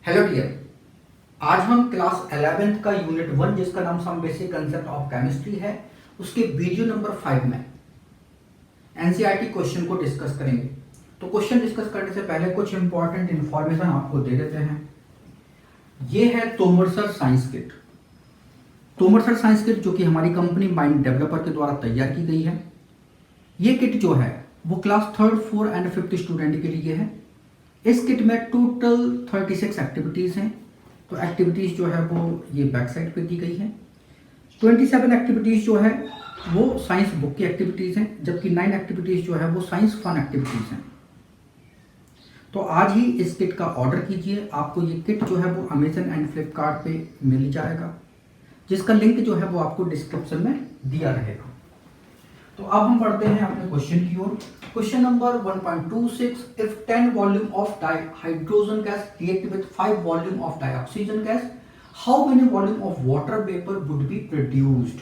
Hello dear. आज हम class 11th का यूनिट 1 जिसका नाम some basic concept of chemistry है उसके वीडियो नंबर 5 में एनसीईआरटी क्वेश्चन को डिस्कस करेंगे। तो क्वेश्चन डिस्कस करने से पहले कुछ इंपॉर्टेंट इंफॉर्मेशन आपको दे देते हैं। ये है Tomar sir science kit. Tomar sir science kit जो कि हमारी कंपनी माइंड डेवलपर के द्वारा तैयार की गई है। ये किट जो है वो class 3rd 4th and 5th student के लिए है। इस किट में टोटल 36 एक्टिविटीज़ हैं। तो एक्टिविटीज़ जो है वो ये बैक साइड पे दी गई है। 27 एक्टिविटीज़ जो है वो साइंस बुक की एक्टिविटीज़ हैं, जबकि 9 एक्टिविटीज़ जो है वो साइंस फन एक्टिविटीज़ हैं। तो आज ही इस किट का ऑर्डर कीजिए। आपको ये किट जो है वो अमेजन एंड फ्लिपकार्ट पे मिल जाएगा, जिसका लिंक जो है वो आपको डिस्क्रिप्शन में दिया रहेगा। तो अब हम बढ़ते हैं अपने क्वेश्चन की ओर। Question number 1.26, if 10 volume of hydrogen gas react with 5 volume of dioxygen gas, how many volume of water vapour would be produced.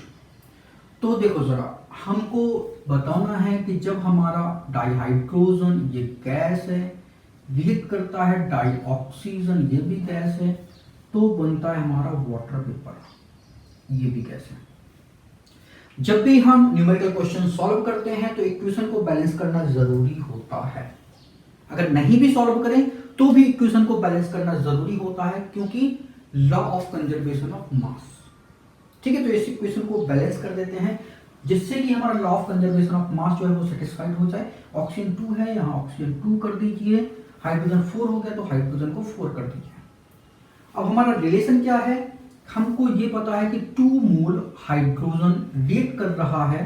तो देखो जरा, हमको बताना है कि जब हमारा डाइहाइड्रोजन ये गैस है रिएक्ट करता है डाइऑक्सीजन ये भी गैस है, तो बनता है हमारा वाटर वेपर, ये भी गैस है। जब भी हम न्यूमेरिकल क्वेश्चन सॉल्व करते हैं तो इक्वेशन को बैलेंस करना जरूरी होता है। अगर नहीं भी सॉल्व करें तो भी इक्वेशन को बैलेंस करना जरूरी होता है, क्योंकि law of conservation of mass. ठीक है, तो इस इक्वेशन को बैलेंस कर देते हैं जिससे कि हमारा law of conservation of mass जो है वो सेटिस्फाइड हो जाए। ऑक्सीजन 2 है, यहाँ ऑक्सीजन 2 कर दीजिए। हाइड्रोजन 4 हो गया तो हाइड्रोजन को 4 कर दीजिए। अब हमारा रिलेशन क्या है, हमको ये पता है कि 2 मोल हाइड्रोजन रिएक्ट कर रहा है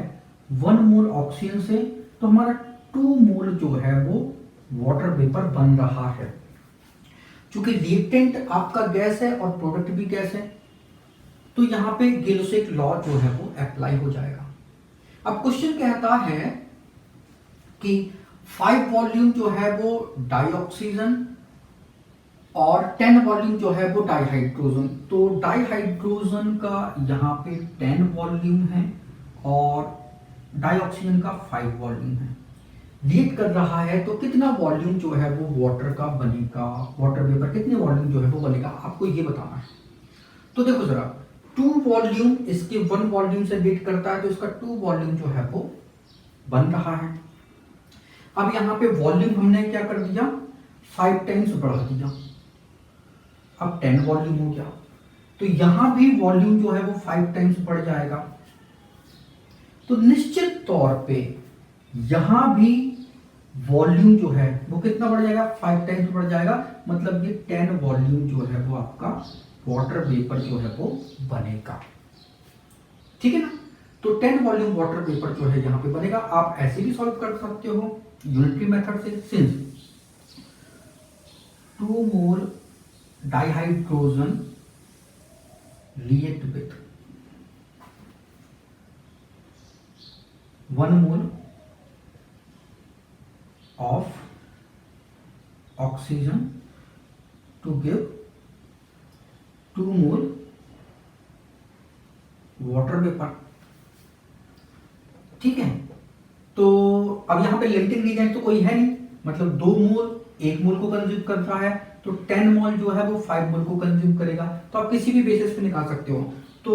1 मोल ऑक्सीजन से, तो हमारा 2 मोल जो है वो वाटर वेपर बन रहा है। चूंकि रिएक्टेंट आपका गैस है और प्रोडक्ट भी गैस है, तो यहां पे गिब्स लॉ जो है वो अप्लाई हो जाएगा। अब क्वेश्चन कहता है कि 5 वॉल्यूम जो है वो डाइऑक्सीजन और 10 वॉल्यूम जो है वो डाइहाइड्रोजन। तो डाइहाइड्रोजन का यहाँ पे 10 वॉल्यूम है और डाइऑक्सीजन का 5 वॉल्यूम है। रिएक्ट कर रहा है तो कितना वॉल्यूम जो है वो वाटर का बनेगा, वाटर वेपर कितने वॉल्यूम जो है वो बनेगा, आपको ये बताना है। तो देखो जरा, 2 वॉल्यूम इसके 1 वॉल्यूम से रिएक्ट करता है तो इसका 2 वॉल्यूम जो है वो बन रहा है। अब यहाँ पे वॉल्यूम हमने क्या कर दिया, 5 टाइम्स बढ़ा दिया, अब 10 वॉल्यूम हो गया। तो यहां भी वॉल्यूम जो है वो 5 टाइम्स बढ़ जाएगा। तो निश्चित तौर पे यहां भी वॉल्यूम जो है वो कितना बढ़ जाएगा, 5 टाइम्स बढ़ जाएगा। मतलब ये 10 वॉल्यूम जो है वो आपका वाटर वेपर जो है वो बनेगा। ठीक है ना, तो 10 वॉल्यूम वाटर वेपर जो है यहां पे बनेगा। आप ऐसे भी सॉल्व कर सकते हो यूनिटरी मेथड से। Since 2 mole dihydrogen react with 1 mole of oxygen to give 2 mole water vapor। ठीक है, तो अब यहां पे लिमिटिंग रीजन तो कोई है नहीं, मतलब 2 मोल 1 मोल को कंज्यूम कर रहा है, तो 10 मोल जो है वो 5 मोल को कंज्यूम करेगा। तो आप किसी भी बेसिस पे निकाल सकते हो। तो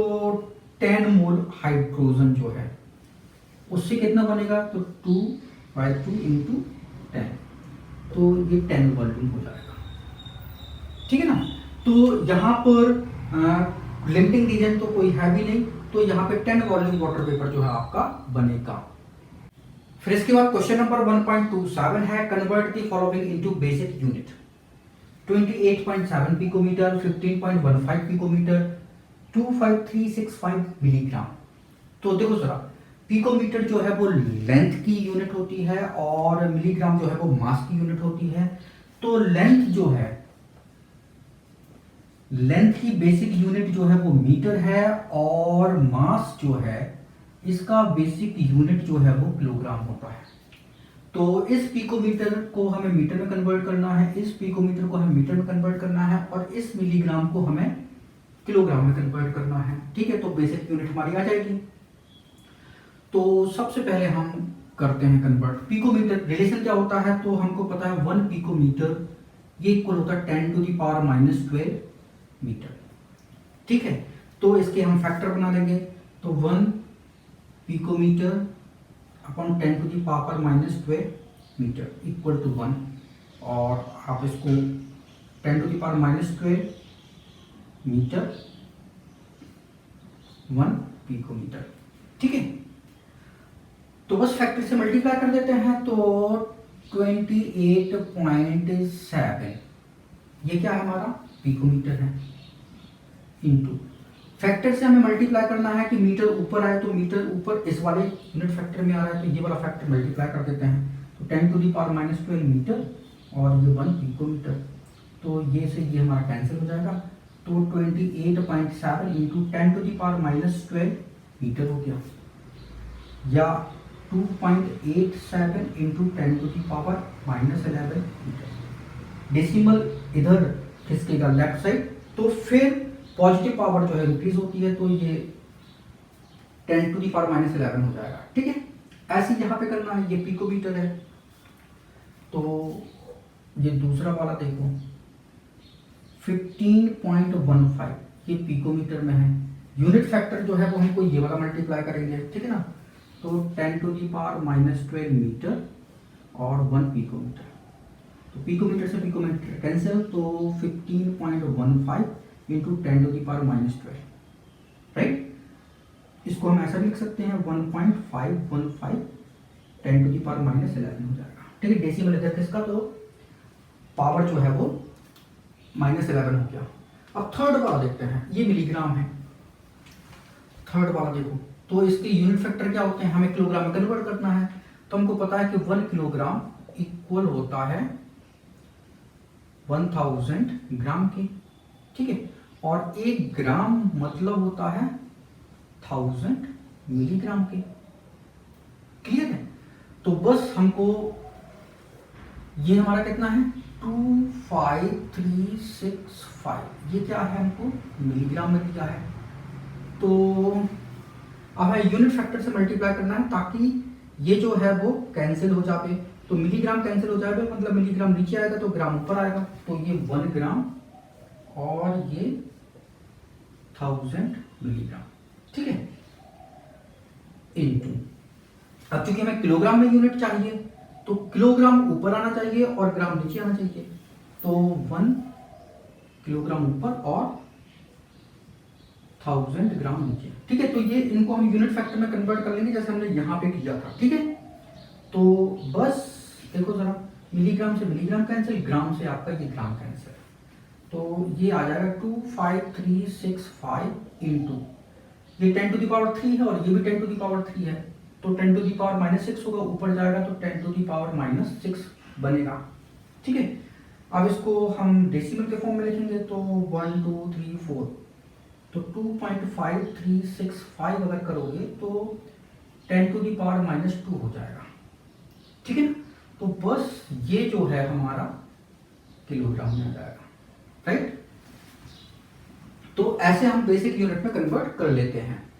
10 मोल हाइड्रोजन जो है उससे कितना बनेगा, तो 2/2 इंटू 10, तो ये 10 वॉल्यूम हो जाएगा। ठीक है ना, तो यहाँ पर लिमिटिंग रीजन तो कोई है भी नहीं, तो यहाँ पे 10 वॉल्यूम वाटर वेपर जो है आपका बनेगा। फिर इसके बाद क्वेश्चन नंबर 1.27 है, convert the following into basic unit. 28.7 picometre, 15.15 picometre, 25365 milligram. तो देखो जरा, पिकोमीटर जो है वो लेंथ की यूनिट होती है और मिलीग्राम जो है वो मास की यूनिट होती है। तो लेंथ जो है, लेंथ की बेसिक यूनिट जो है वो मीटर है और मास जो है इसका बेसिक यूनिट जो है वो किलोग्राम होता है। तो इस पिकोमीटर को हमें मीटर में कन्वर्ट करना है, इस पिकोमीटर को हमें मीटर में कन्वर्ट करना है और इस मिलीग्राम को हमें किलोग्राम में कन्वर्ट करना है। ठीक है, तो बेसिक यूनिट हमारी आ जाएगी। तो सबसे पहले हम करते हैं कन्वर्ट। पिकोमीटर रिलेशन क्या होता है, तो हमको पता है 1 पिकोमीटर ये इक्वल होता है 10 टू द पावर -12 मीटर। ठीक है, तो इसके हम फैक्टर बना देंगे, तो 1 picometre upon 10 to the power -12 metre equal to 1, और आप इसको 10 to the power -12 metre 1 picometre. ठीक है, तो बस फैक्टर से मल्टीप्लाई कर देते हैं, तो 28.7 ये क्या है हमारा पिकोमीटर है, इनटू फैक्टर से हमें मल्टीप्लाई करना है कि मीटर ऊपर आए, तो मीटर ऊपर इस वाले यूनिट फैक्टर में आ रहा है, तो ये वाला फैक्टर मल्टीप्लाई कर देते हैं, तो 10 टू द पावर -12 मीटर और ये 1 पिकोमीटर, तो ये से ये हमारा कैंसिल हो जाएगा, तो 28.7 into 10 to the power -12 metre हो गया, या 2.87 into 10 to the power -11 metre. Decimal इधर खिसकेगा लेफ्ट साइड, तो फिर पॉजिटिव पावर जो है इंक्रीज होती है, तो ये 10 टू द पावर -11 हो जाएगा। ठीक है, ऐसे यहाँ पे करना है, ये पिकोमीटर है, तो ये दूसरा वाला देखो 15.15 ये पिकोमीटर में है, यूनिट फैक्टर जो है वो हमको ये वाला मल्टीप्लाई करेंगे। ठीक है ना, तो 10 टू दी पावर -12 मीटर और 1 पिकोमीटर, तो पिकोमीटर से पिकोमीटर कैंसिल, तो 15.15 into 10 to the power -12, right. इसको हम ऐसा भी लिख सकते हैं 1.515 10 टू दी पावर -11 हो जाएगा। ठीक है, डेसिमल इधर किसका, तो पावर जो है वो -11 हो गया। अब थर्ड वाला देखते हैं, ये मिलीग्राम है। थर्ड वाला देखो, तो इसके यूनिट फैक्टर क्या होते हैं, हमें किलोग्राम में कन्वर्ट करना है, तो हमको पता है कि 1 किलोग्राम इक्वल होता है 1000 ग्राम के। ठीक है, और 1 ग्राम मतलब होता है 1000 मिलीग्राम के। क्लियर है, तो बस हमको ये हमारा कितना है 25365, ये क्या है हमको मिलीग्राम में दिया है, तो अब हमें यूनिट फैक्टर से मल्टीप्लाई करना है ताकि ये जो है वो कैंसिल हो जाए, तो मिलीग्राम कैंसिल हो जाएगा, मतलब मिलीग्राम नीचे आएगा तो ग्राम ऊपर आएगा, तो ये 1 ग्राम और ये 1000 मिलीग्राम। ठीक है, इनटू, अब चूंकि हमें किलोग्राम में यूनिट चाहिए तो किलोग्राम ऊपर आना चाहिए और ग्राम नीचे आना चाहिए, तो 1 किलोग्राम ऊपर और 1000 ग्राम नीचे। ठीक है, तो ये इनको हम यूनिट फैक्टर में कन्वर्ट कर लेंगे जैसे हमने यहाँ पे किया था। ठीक है, तो बस देखो जरा, मिलीग्राम से मिलीग्राम कैंसिल, ग्राम से आपका ये ग्राम कैंसिल, तो ये आ जाएगा 25365 इंटू ये 10 टू द पावर 3 है और ये भी 10 टू द पावर 3 है, तो 10 टू दी पावर -6 होगा, ऊपर जाएगा तो 10 टू दी पावर -6 बनेगा। ठीक है, अब इसको हम डेसिमल के फॉर्म में लिखेंगे, तो 1 2 3 4, तो 2.5365 अगर करोगे तो 10 टू दी पावर -2 हो जाएगा। ठीक है ना, तो बस ये जो है हमारा किलोग्राम में आ जाएगा, राइट। तो ऐसे हम बेसिक यूनिट में कन्वर्ट कर लेते हैं।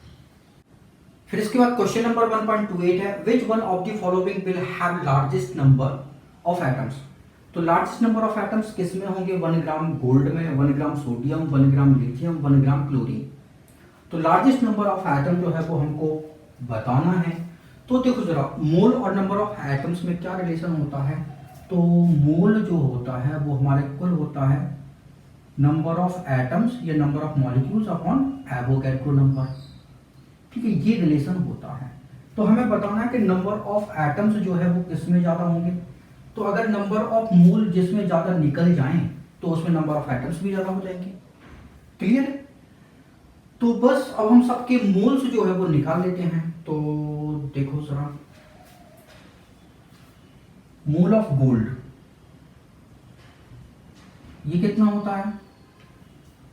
फिर इसके बाद क्वेश्चन नंबर 1.28 है, which one of the following will have largest number of atoms. तो लार्जेस्ट नंबर ऑफ एटम्स किस में होंगे, 1 ग्राम गोल्ड में, 1 ग्राम सोडियम, 1 ग्राम लिथियम, 1 ग्राम क्लोरीन। तो लार्जेस्ट नंबर ऑफ एटम जो है वो हमको बताना है। तो देखो जरा, मोल और नंबर ऑफ एटम्स में क्या रिलेशन होता है, तो मोल जो होता है वो हमारे कुल होता है नंबर ऑफ एटम्स या number of molecules upon Avogadro number. ठीक है, ये रिलेशन होता है। तो हमें बताना है कि नंबर ऑफ एटम्स जो है वो किस में ज़्यादा होंगे, तो अगर नंबर ऑफ मोल जिसमें ज़्यादा निकल जाएं तो उसमें नंबर ऑफ एटम्स भी ज़्यादा हो जाएंगे। क्लियर है, तो बस अब हम सबके मोल्स जो है वो निकाल लेते हैं। तो देखो जरा, मोल ऑफ गोल्ड ये कितना होता है,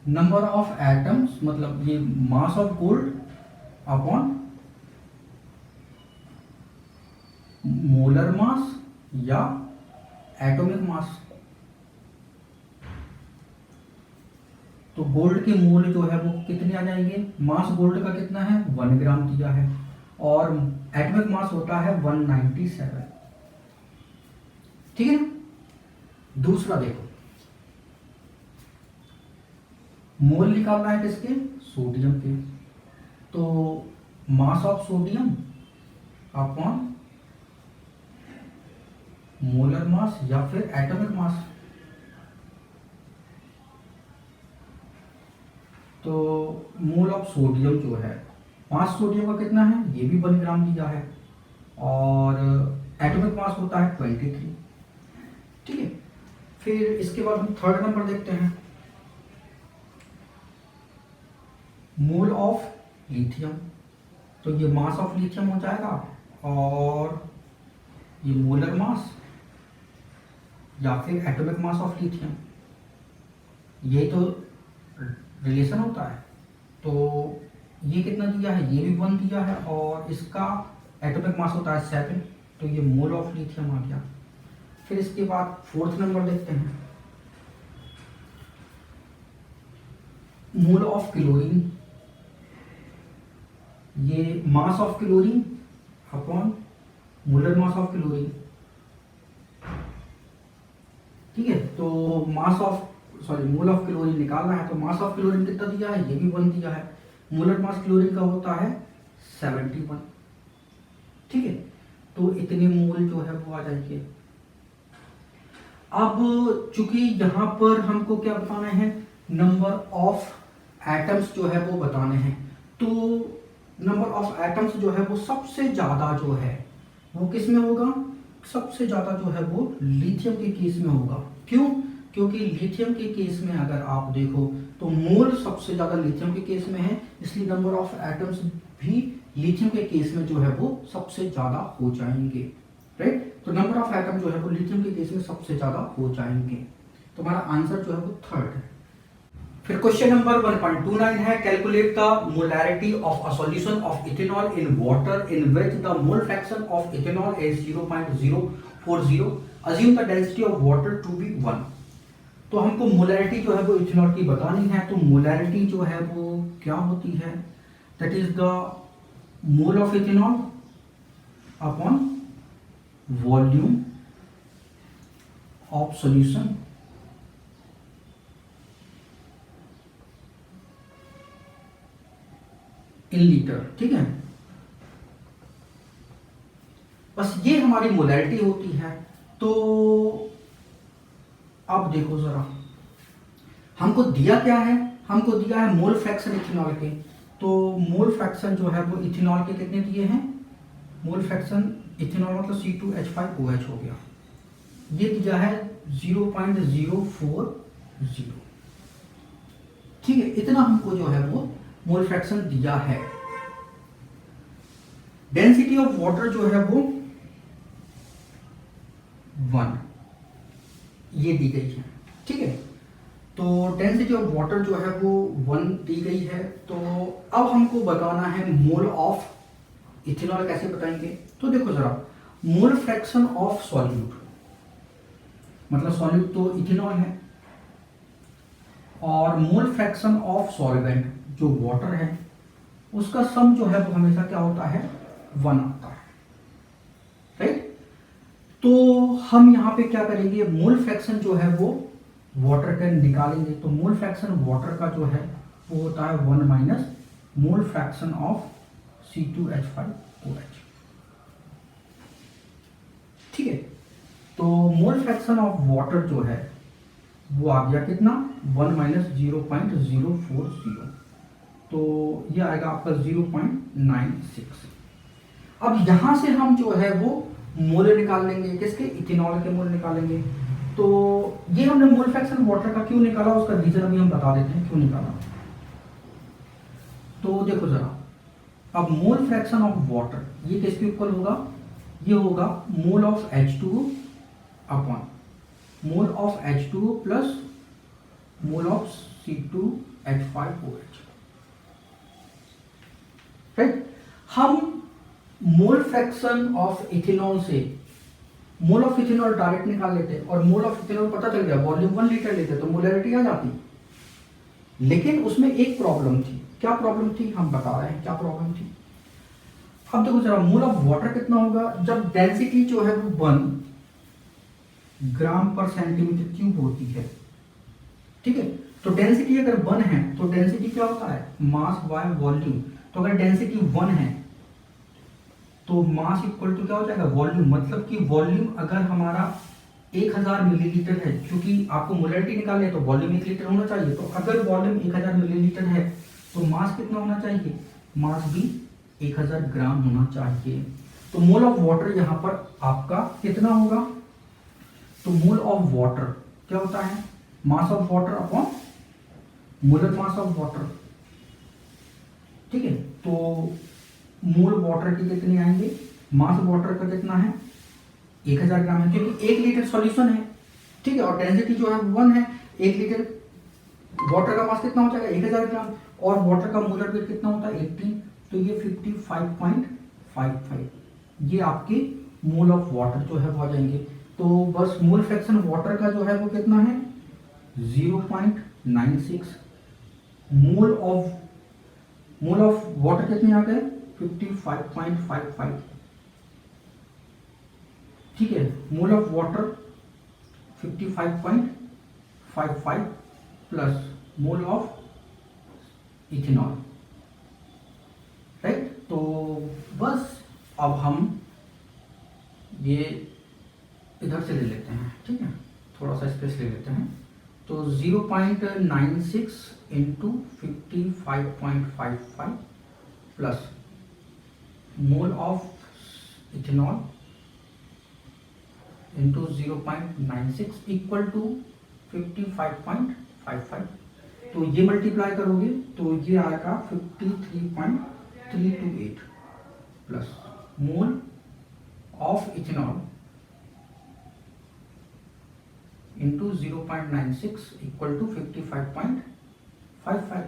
नंबर ऑफ एटम्स मतलब ये mass of gold upon molar मास या एटॉमिक मास। तो गोल्ड के मोल जो है वो कितने आ जाएंगे, मास गोल्ड का कितना है 1 ग्राम दिया है और एटॉमिक मास होता है 197। ठीक है ना, दूसरा देखो, मोल निकालना है किसके, सोडियम के। तो mass of sodium upon molar मास या फिर एटॉमिक मास। तो मोल ऑफ सोडियम जो है, मास सोडियम का कितना है, ये भी 1 ग्राम दिया है, और एटॉमिक मास होता है 23। ठीक है, फिर इसके बाद हम थर्ड नंबर देखते हैं, मोल ऑफ लिथियम। तो ये मास ऑफ लिथियम हो जाएगा, और ये मोलर मास या फिर एटॉमिक मास ऑफ लिथियम, ये तो रिलेशन होता है। तो ये कितना दिया है, ये भी 1 दिया है, और इसका एटॉमिक मास होता है 7, तो ये मोल ऑफ लिथियम आ गया। फिर इसके बाद फोर्थ नंबर देखते हैं, मोल ऑफ क्लोरीन। ये mass of chlorine upon molar mass of chlorine. ठीक है, तो मोल ऑफ क्लोरीन निकालना है, तो मास ऑफ क्लोरीन कितना दिया है, ये भी 1 दिया है। मोलर मास क्लोरीन का होता है 71। ठीक है, तो इतने मोल जो है वो आ जाएंगे। अब चूंकि यहां पर हमको क्या बताना है, नंबर ऑफ एटम्स जो है वो बताने हैं, तो नंबर ऑफ एटम्स जो है वो सबसे ज्यादा जो है वो किस में होगा, सबसे ज्यादा जो है वो लिथियम के केस में होगा। क्यों, क्योंकि लिथियम के केस में अगर आप देखो तो मोल सबसे ज्यादा लिथियम के केस में है, इसलिए नंबर ऑफ एटम्स भी लिथियम के केस में जो है वो सबसे ज्यादा हो जाएंगे। राइट, तो नंबर ऑफ एटम जो है वो लिथियम के केस में सबसे ज्यादा हो जाएंगे। तो हमारा आंसर जो है वो थर्ड है। फिर क्वेश्चन नंबर 1.29 है, calculate the molarity of a solution of ethanol in water in which the mole fraction of ethanol is 0.040, assume the density of water to be 1। तो हमको मोलैरिटी जो है वो इथेनॉल की बतानी है। तो मोलैरिटी जो है वो क्या होती है, that is the mole of ethanol upon volume of solution in litre. ठीक है, बस ये हमारी मोलैरिटी होती है। तो अब देखो जरा, हमको दिया क्या है, हमको दिया है मोल फ्रैक्शन इथेनॉल के। तो मोल फ्रैक्शन जो है वो इथेनॉल के कितने दिए हैं, मोल फ्रैक्शन इथेनॉल मतलब C2H5OH हो गया, ये दिया है 0.040। ठीक है, इतना हमको जो है वो मोल फ्रैक्शन दिया है। डेंसिटी ऑफ वाटर जो है वो 1 ये दी गई है। ठीक है, तो डेंसिटी ऑफ वाटर जो है वो 1 दी गई है। तो अब हमको बताना है मोल ऑफ इथेनॉल, कैसे बताएंगे। तो देखो जरा, मोल फ्रैक्शन ऑफ सॉल्यूट, मतलब सॉल्यूट तो इथेनॉल है, और मोल फ्रैक्शन ऑफ सॉल्वेंट जो वाटर है, उसका सम जो है वो हमेशा क्या होता है, 1 आता है। राइट, तो हम यहां पे क्या करेंगे, मोल फ्रैक्शन जो है वो वाटर का निकालेंगे। तो मोल फ्रैक्शन वाटर का जो है वो होता है 1 minus mole fraction of C2H5OH। ठीक है, तो मोल फ्रैक्शन ऑफ वाटर जो है वो आ गया कितना, 1 माइनस 0.040, तो ये आएगा आपका 0.96। अब यहां से हम जो है वो मोल निकाल लेंगे, किसके, इथेनॉल के मोल निकालेंगे। तो ये हमने मोल फ्रैक्शन वाटर का क्यों निकाला, उसका रीजन अभी हम बता देते हैं क्यों निकाला। तो देखो जरा, अब मोल फ्रैक्शन ऑफ वाटर ये किसके इक्वल होगा, ये होगा mole of H2O upon mole of H2O plus mole of C2H5OH। Right, हम मोल फ्रैक्शन ऑफ इथेनॉल से मोल ऑफ इथेनॉल डायरेक्ट निकाल लेते, और मोल ऑफ इथेनॉल पता चल गया, वॉल्यूम 1 लीटर लेते, तो मोलैरिटी आ जाती। लेकिन उसमें एक प्रॉब्लम थी। क्या प्रॉब्लम थी, हम बता रहे हैं क्या प्रॉब्लम थी। अब देखो जरा, मोल ऑफ वाटर कितना होगा, जब डेंसिटी जो है वो 1 ग्राम पर सेंटीमीटर क्यूब होती है। ठीक है, तो डेंसिटी अगर 1 है तो डेंसिटी क्या होता है, मास बाय वॉल्यूम। तो अगर डेंसिटी 1 है तो मास इक्वल टू क्या हो जाएगा, वॉल्यूम। मतलब कि वॉल्यूम अगर हमारा 1000 मिलीलीटर है, क्योंकि आपको मोलरिटी निकालनी है तो वॉल्यूम 1 लीटर होना चाहिए। तो अगर वॉल्यूम 1000 मिलीलीटर है तो मास कितना होना चाहिए, मास भी 1000 ग्राम होना चाहिए। तो मोल ऑफ वाटर यहाँ पर आपका कितना होगा, तो मोल ऑफ वाटर क्या होता है, mass of water upon molar mass of water. ठीक है, तो मोल वाटर के कितने आएंगे, मास वाटर का कितना है 1000 ग्राम है, क्योंकि 1 लीटर सॉल्यूशन है। ठीक है, और डेंसिटी जो है 1 है, 1 लीटर वाटर का मास कितना हो जाएगा 1000 ग्राम, और वाटर का मोलर वेट कितना होता है 18, तो ये 55.55 ये आपके मोल ऑफ वाटर जो है वो आ जाएंगे। तो बस मोल फ्रैक्शन वाटर का जो है वो कितना है 0.96, मोल ऑफ वाटर कितने आ गए 55.55। ठीक है, mole of water 55.55 plus mole of ethanol, right. तो बस अब हम ये इधर से ले लेते हैं, ठीक है, थोड़ा सा स्पेस ले लेते हैं। तो 0.96 into 55.55 plus mole of ethanol into 0.96 equal to 55.55। तो ये मल्टीप्लाई करोगे तो ये आएगा 53.328 plus mole of ethanol into 0.96 equal to 55.55।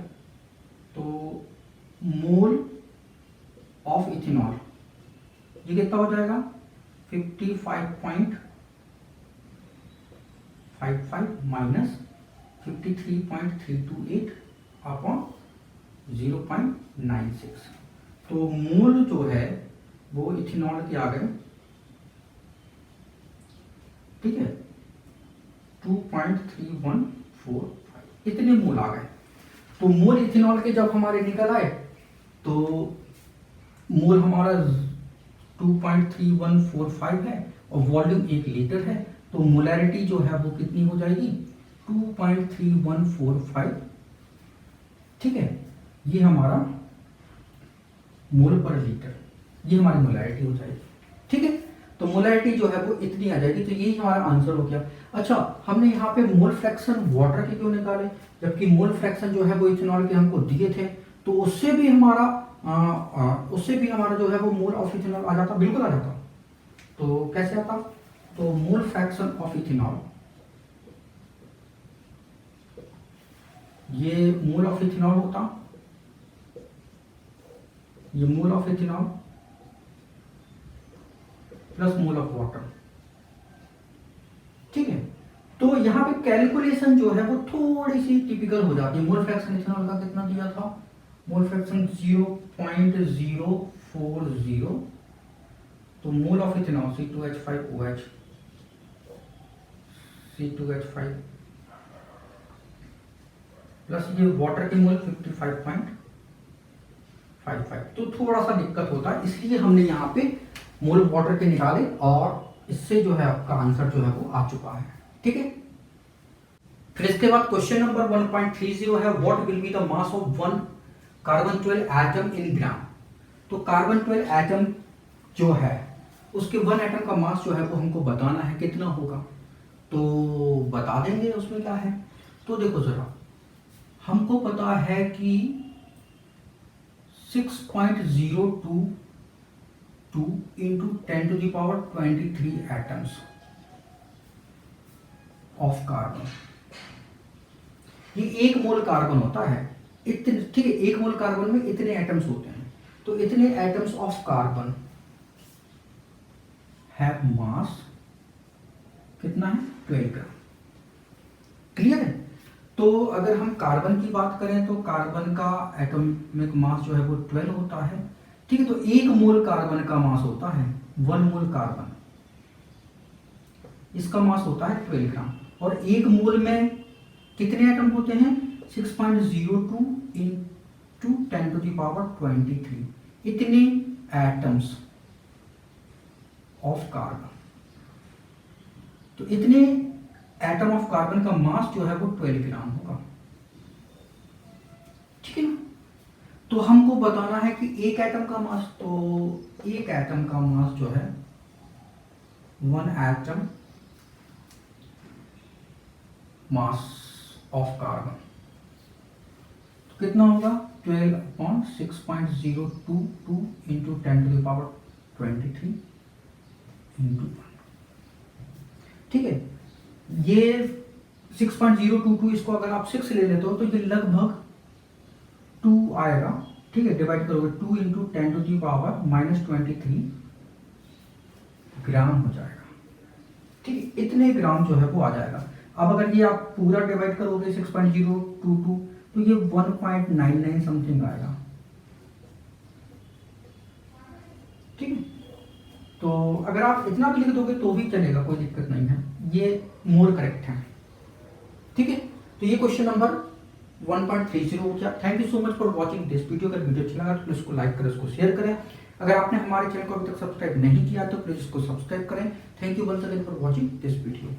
तो मोल ऑफ इथेनॉल ये कितना हो जाएगा 55.55 माइनस 53.328 अपॉन 0.96। तो मोल जो है वो इथेनॉल के आ गए, ठीक है, 2.3145 इतने मोल आ गए। तो मोल इथेनॉल के जब हमारे निकल आए तो मोल हमारा 2.3145 है और वॉल्यूम 1 लीटर है, तो मोलैरिटी जो है वो कितनी हो जाएगी 2.3145। ठीक है, ये हमारा मोल पर लीटर, ये हमारी मोलैरिटी हो जाएगी। ठीक है, तो मोलैरिटी जो है वो इतनी आ जाएगी। तो यही हमारा आंसर हो गया। अच्छा, हमने यहाँ पे मोल फ्रैक्शन वाटर के क्यों निकाले, जबकि मोल फ्रैक्शन जो है वो इथेनॉल के हमको दिए थे, तो उससे भी हमारा जो है वो मोल ऑफ इथेनॉल आ जाता, बिल्कुल आ जाता। तो कैसे आता, तो मोल फ्रैक्शन ऑफ इथेनॉल, ये मोल ऑफ इथेनॉल होता, ये मोल of ethanol plus mole of water. ठीक है, तो यहाँ पे कैलकुलेशन जो है वो थोड़ी सी टिपिकल हो जाती है। मोल फ्रैक्शन इथेनॉल का कितना दिया था, मोल फ्रैक्शन 0.040, तो मोल of ethanol C2H5OH, C2H5 plus ये वाटर के मोल 55.55। तो थोड़ा सा दिक्कत होता है, इसलिए हमने यहाँ पे मोल वाटर के निकाले और इससे जो है आपका आंसर जो है वो आ चुका है। ठीक है, फिर इसके बाद क्वेश्चन नंबर 1.30 है, what will be the mass of one carbon 12 atom in gram. तो कार्बन 12 एटम जो है उसके 1 एटम का मास जो है वो हमको बताना है कितना होगा। तो बता देंगे, उसमें क्या है। तो देखो जरा, हमको पता है कि 6.022 इंटू 10⁻23 एटम्स ऑफ कार्बन, ये 1 मोल कार्बन होता है इतने। ठीक है, 1 मोल कार्बन में इतने एटम्स होते हैं, तो इतने एटम्स ऑफ कार्बन हैव मास कितना है 12 ग्राम। क्लियर है। तो अगर हम कार्बन की बात करें तो कार्बन का एटॉमिक मास जो है वो 12 होता है। ठीक है, तो 1 मोल कार्बन का मास होता है 1 मोल कार्बन, इसका मास होता है 12 ग्राम। और 1 मोल में कितने एटम होते हैं 6.02 into 10 to the power 23 इतने एटम्स ऑफ कार्बन। तो इतने एटम ऑफ कार्बन का मास जो है वो 12 ग्राम होगा, ठीक है ना। तो हमको बताना है कि एक एटम का मास, तो एक एटम का मास जो है, one atom mass of carbon तो कितना होगा 12 upon 6.022 into 10 to the power 23 into 1, ठीक है। ये 6.022 इसको अगर आप 6 ले लेते हो तो ये लगभग 2 आएगा, ठीक है। डिवाइड करोगे 2 इंटू 10 टू दी पावर -23 ग्राम हो जाएगा, ठीक है। इतने ग्राम जो है वो आ जाएगा। अब अगर ये आप पूरा डिवाइड करोगे 6.022 तो ये 1.99 समथिंग आएगा, ठीक है। तो अगर आप इतना भी लिख दोगे तो भी चलेगा, कोई दिक्कत नहीं है, ये मोर करेक्ट है, ठीक है। तो ये क्वेश्चन नंबर 1.30 हो गया। Thank you so much for watching this video. अगर वीडियो अच्छा लगा तो प्लीज इसको लाइक करें, इसको शेयर करें। अगर आपने हमारे चैनल को अभी तक सब्सक्राइब नहीं किया तो प्लीज इसको सब्सक्राइब करें। Thank you once again for watching this video.